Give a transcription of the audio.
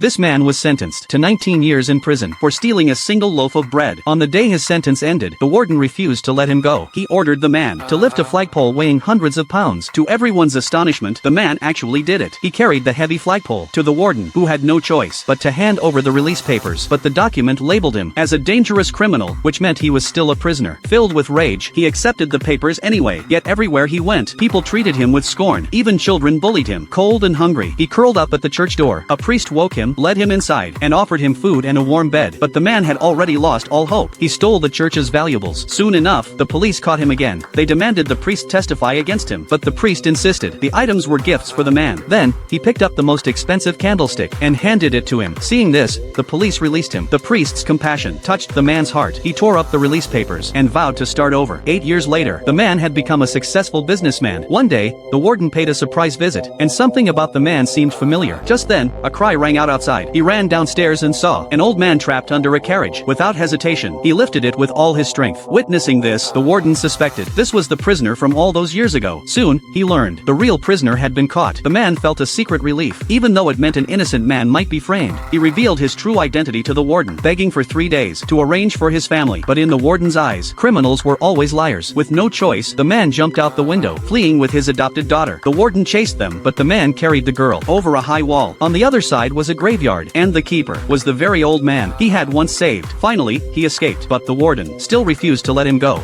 This man was sentenced to 19 years in prison for stealing a single loaf of bread. On the day his sentence ended, the warden refused to let him go. He ordered the man to lift a flagpole weighing hundreds of pounds. To everyone's astonishment, the man actually did it. He carried the heavy flagpole to the warden, who had no choice but to hand over the release papers. But the document labeled him as a dangerous criminal, which meant he was still a prisoner. Filled with rage, he accepted the papers anyway. Yet everywhere he went, people treated him with scorn. Even children bullied him. Cold and hungry, he curled up at the church door. A priest woke him, led him inside, and offered him food and a warm bed. But the man had already lost all hope. He stole the church's valuables. Soon enough, the police caught him again. They demanded the priest testify against him, but the priest insisted. The items were gifts for the man. Then, he picked up the most expensive candlestick and handed it to him. Seeing this, the police released him. The priest's compassion touched the man's heart. He tore up the release papers and vowed to start over. 8 years later, the man had become a successful businessman. One day, the warden paid a surprise visit, and something about the man seemed familiar. Just then, a cry rang out outside. He ran downstairs and saw an old man trapped under a carriage. Without hesitation, he lifted it with all his strength. Witnessing this, the warden suspected this was the prisoner from all those years ago. Soon, he learned the real prisoner had been caught. The man felt a secret relief, even though it meant an innocent man might be framed. He revealed his true identity to the warden, begging for 3 days to arrange for his family. But in the warden's eyes, criminals were always liars. With no choice, the man jumped out the window, fleeing with his adopted daughter. The warden chased them, but the man carried the girl over a high wall. On the other side was a graveyard, and the keeper was the very old man he had once saved. Finally, he escaped, but the warden still refused to let him go.